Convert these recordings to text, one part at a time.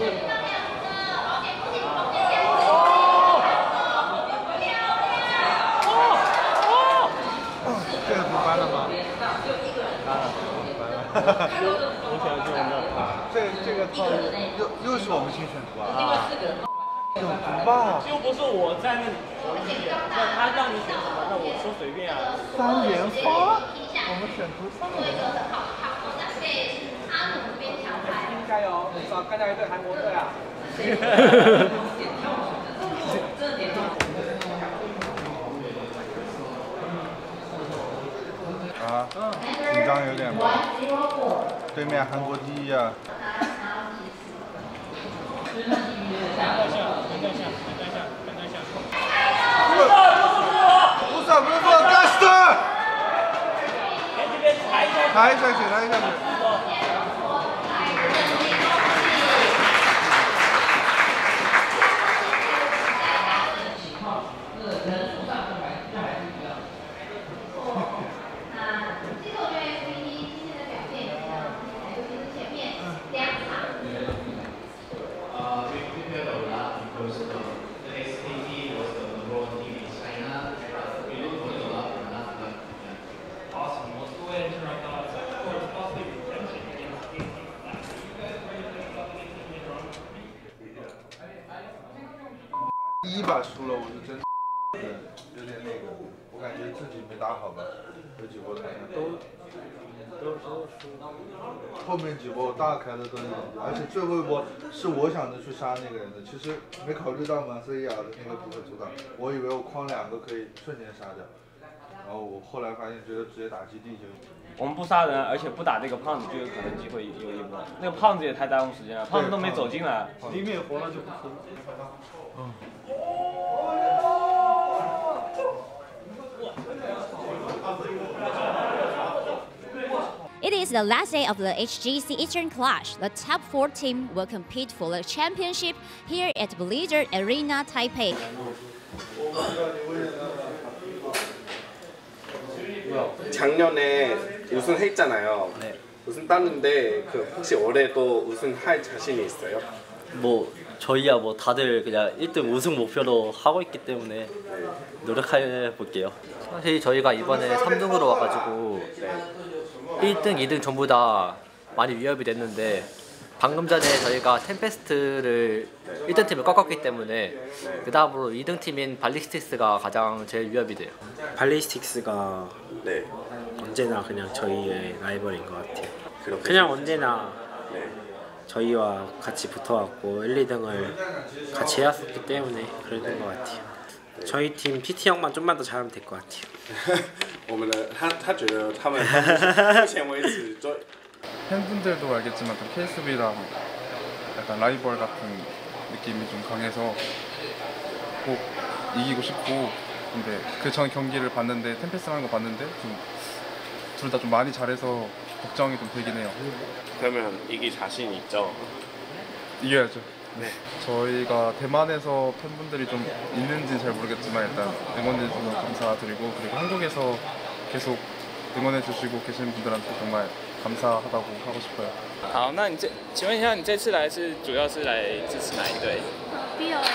这个读翻了吗？翻了。我喜欢这种的。这个套又是我们新选图啊！有毒吧？又不是我在那里投一点，那他让你选什么？那我说随便啊。3连发，我们选图3连发。加油！刚才一队韩国队啊！啊，紧张有点吧？对面韩国第一啊！不是，干死！抬下去。第一把输了，我是真的有点那个，我感觉自己没打好吧，有几波好像都输。后面几波我大开了都有，而且最后一波是我想着去杀那个人的，其实没考虑到马塞亚的那个比特阻挡，我以为我框2个可以瞬间杀掉，然后我后来发现觉得直接打基地就。我们不杀人，而且不打那个胖子，就有可能机会有一波。那个胖子也太耽误时间了，胖子都没走进来，里面活了就不输。It is the last day of the HGC Eastern Clash. The top 4 team will compete for the championship here at Blizzard Arena Taipei. 작년에 우승했잖아요. 네. 우승 땄는데 혹시 올해도 우승할 자신이 있어요? 뭐 저희야 뭐 다들 그냥 1등 우승 목표로 하고 있기 때문에 노력해 볼게요. 사실 저희가 이번에 3등으로 와가지고 1등, 2등 전부 다 많이 위협이 됐는데 방금 전에 저희가 템페스트를 1등 팀을 꺾었기 때문에 그 다음으로 2등 팀인 발리스틱스가 가장 제일 위협이 돼요. 발리스틱스가 네. 언제나 그냥 저희의 라이벌인 것 같아요. 그렇군요. 그냥 언제나 네. 저희와 같이 붙어왔고 1, 2등을 같이 해왔기 때문에 그랬던 것 같아요. 저희 팀 PT 형만 좀만 더 잘하면 될 것 같아요. 我们的他觉得他们目前为止 팬분들도 알겠지만 좀 KSB랑 약간 라이벌 같은 느낌이 좀 강해서 꼭 이기고 싶고, 근데 그 전 경기를 봤는데 템페스트 하는 거 봤는데 좀 둘 다 좀 많이 잘해서 걱정이 좀 되긴 해요. 그러면 이길 자신 있죠? 이겨야죠. 네. 저희가 대만에서 팬분들이 좀 있는지 잘 모르겠지만 일단 응원해주셔서 감사드리고, 그리고 한국에서 계속 응원해주시고 계시는 분들한테 정말 감사하다고 하고 싶어요. 好，那你请问一下，你这次来是主要是来支持哪一队 ？BOS。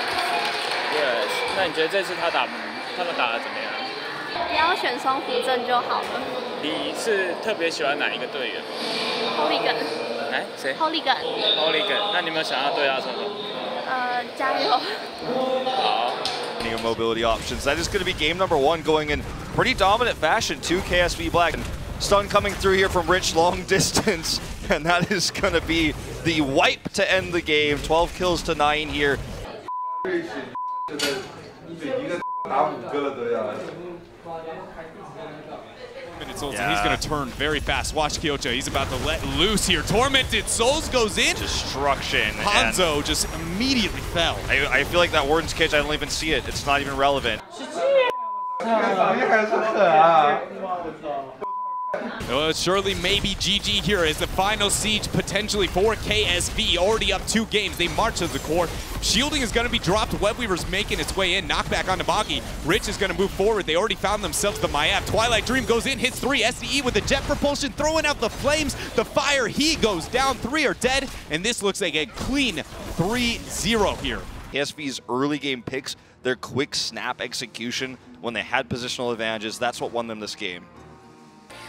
那你觉得这次他们打得怎么样？不要选双扶正就好了。你是特别喜欢哪一个队员 ？Hooligan。哎，谁 ？Hooligan。那你有没有想要对他什么？加油。好。Mobility options. That is going to be game number 1 going in pretty dominant fashion to KSV Black. Stun coming through here from Rich long distance, and that is going to be the wipe to end the game. 12 kills to 9 here. Minutes old, and he's going to turn very fast. Watch Kyocha, he's about to let loose here. Tormented Souls goes in. Destruction. Hanzo just immediately fell. I feel like that Warden's cage, I don't even see it. It's not even relevant. Well, surely maybe GG here as the final siege potentially for KSV. Already up 2 games. They march to the core. Shielding is going to be dropped. Webweaver's making its way in. Knockback on Nabagi. Rich is going to move forward. They already found themselves the Mayap. Twilight Dream goes in, hits 3. SDE with the jet propulsion, throwing out the flames. The fire, he goes down. 3 are dead. And this looks like a clean 3-0 here. KSV's early game picks, their quick snap execution when they had positional advantages, that's what won them this game.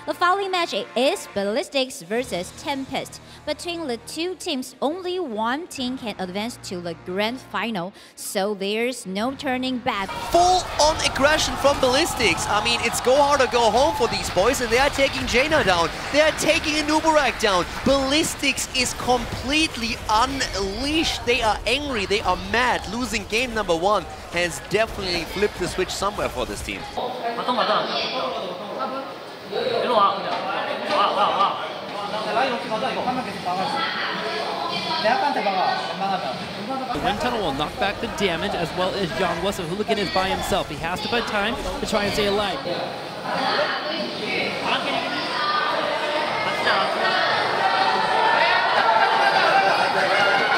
The following match is Ballistics versus Tempest. Between the two teams, only one team can advance to the grand final, so there's no turning back. Full-on aggression from Ballistics. I mean, it's go hard or go home for these boys, and they are taking Jaina down. They are taking Anubarak down. Ballistics is completely unleashed. They are angry. They are mad. Losing game number 1 has definitely flipped the switch somewhere for this team. The wind tunnel will knock back the damage as well as Jongwa, so Hooligan is by himself. He has to find time to try and stay alive.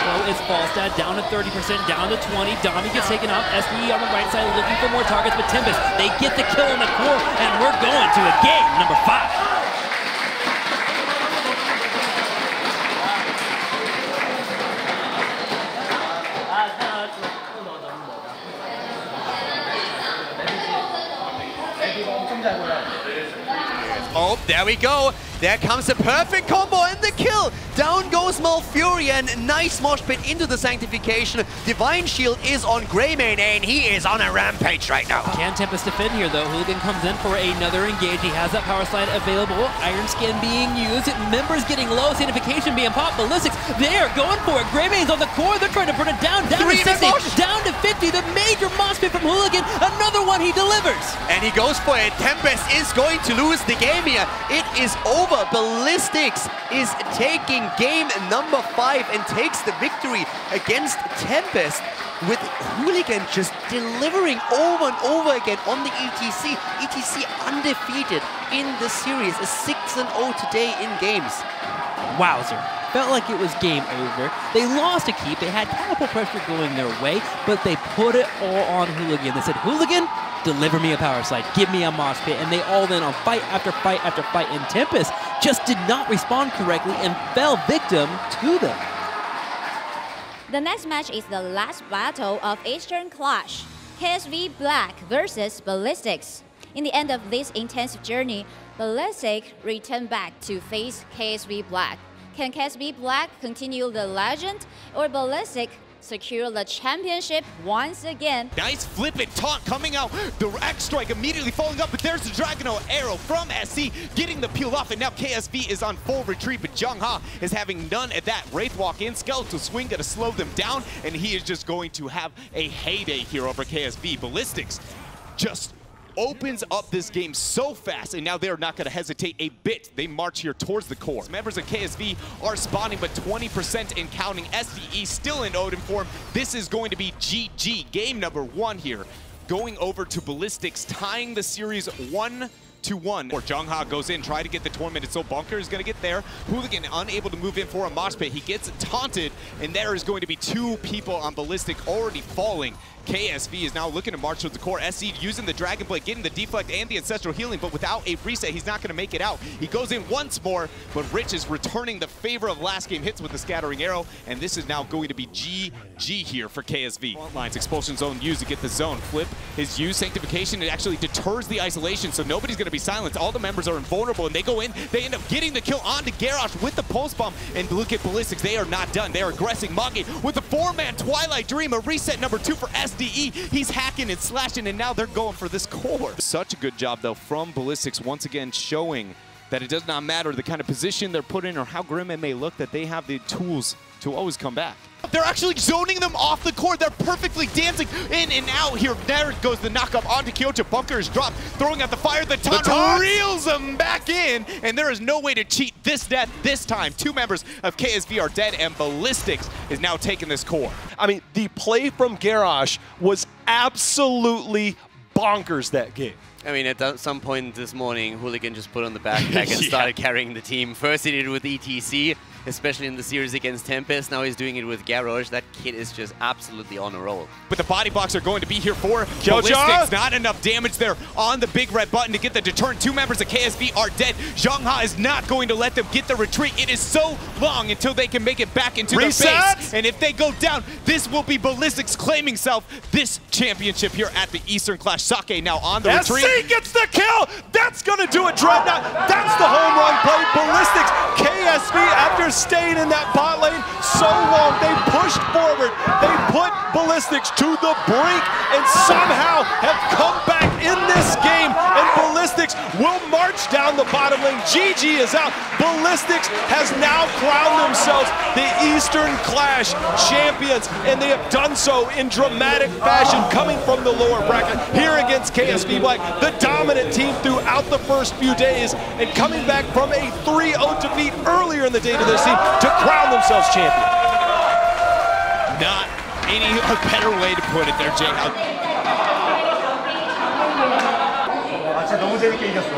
So it's Falstad down to 30%, down to 20. Dami gets taken out. SDE on the right side looking for more targets, but Tempest, they get the kill on the core, and we're going to a game number 5. Oh, there we go. There comes a perfect combo and the kill. Down goes Malfurion. Nice mosh pit into the Sanctification. Divine Shield is on Greymane, and he is on a rampage right now. Can Tempest defend here, though? Hooligan comes in for another engage. He has that power slide available. Iron Skin being used. Members getting low. Sanctification being popped. Ballistics, they are going for it. Greymane's on the core. They're trying to burn it down. Down to 60. Down to 50. The major mosh pit from Hooligan. Another one he delivers. And he goes for it. Tempest is going to lose the game here. It is over. Ballistics is taking game number 5 and takes the victory against Tempest, with Hooligan just delivering over and over again on the ETC. ETC undefeated in the series, a 6-0 today in games. Wowzer. Felt like it was game over. They lost a keep. They had catapult pressure going their way, but they put it all on Hooligan. They said, Hooligan, deliver me a power slide, give me a mosh pit, and they all went on fight after fight after fight, and Tempest just did not respond correctly and fell victim to them. The next match is the last battle of Eastern Clash, KSV Black versus Ballistics. In the end of this intensive journey, Ballistic returned back to face KSV Black. Can KSV Black continue the legend, or Ballistic secure the championship once again? Nice flip and taunt coming out. The X Strike immediately falling up, but there's the Dragono arrow from SC getting the peel off, and now KSV is on full retreat, but Jung Ha is having none at that. Wraith walk in, Skeletal Swing gonna slow them down, and he is just going to have a heyday here over KSV. Ballistics just opens up this game so fast, and now they're not going to hesitate a bit. They march here towards the core. Members of KSV are spawning, but 20% in counting. SDE still in Odin form. This is going to be GG. Game number 1 here. Going over to Ballistics, tying the series 1-1. Or Jung Ha goes in, try to get the Tormented Soul. Bunker is going to get there. Hooligan unable to move in for a mosh pit. He gets taunted, and there is going to be 2 people on Ballistic already falling. KSV is now looking to march towards the core. SC using the Dragon Blade, getting the deflect and the Ancestral Healing, but without a reset, he's not going to make it out. He goes in once more, but Rich is returning the favor of last game hits with the Scattering Arrow, and this is now going to be GG here for KSV. Front lines, Expulsion Zone used to get the zone. Flip is used, Sanctification, it actually deters the isolation, so nobody's going to be silenced. All the members are invulnerable, and they go in, they end up getting the kill onto Garrosh with the Pulse Bomb, and look at Ballistics, they are not done. They are aggressing. Mage with the 4-man Twilight Dream, a reset number 2 for SDE. He's hacking and slashing, and now they're going for this core. Such a good job, though, from Ballistics, once again showing that it does not matter the kind of position they're put in or how grim it may look, that they have the tools to always come back. They're actually zoning them off the core. They're perfectly dancing in and out here. There goes the knockup onto Kyoto. Bunker is dropped, throwing out the fire. The taunt reels them back in, and there is no way to cheat this death this time. 2 members of KSV are dead, and Ballistics is now taking this core. I mean, the play from Garrosh was absolutely bonkers that game. I mean, at some point this morning, Hooligan just put on the backpack and started carrying the team. First he did it with ETC, especially in the series against Tempest. Now he's doing it with Garrosh. That kid is just absolutely on a roll. But the body blocks are going to be here for Ballistics. Not enough damage there on the big red button to get the deterrent. 2 members of KSV are dead. Zhongha is not going to let them get the retreat. It is so long until they can make it back into their base. And if they go down, this will be Ballistics claiming this championship here at the Eastern Clash. Sake now on the retreat. SC gets the kill! That's gonna do it, Dreadnought! That's the home run play. Ballistics, KSV, after staying in that bot lane so long, they pushed forward. They put Ballistics to the brink and somehow have come back in this game. And Ballistics will march down the bottom lane. GG is out. Ballistics has now crowned themselves the Eastern Clash champions, and they have done so in dramatic fashion, coming from the lower bracket here against KSV Black, the dominant team throughout the first few days, and coming back from a 3-0 defeat earlier in the day to this team to crown themselves champion. Not any better way to put it there, Jay. 진짜 너무 재밌게 이겼어.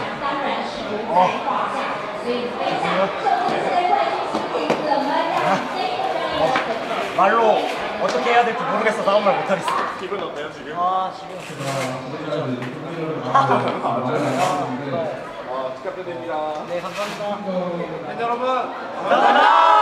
말로 어떻게 해야 될지 모르겠어. 다음 말 못하겠어. 기분 어때요 지금? 축하드립니다. 네, 감사합니다. 팬 여러분, 감사합니다.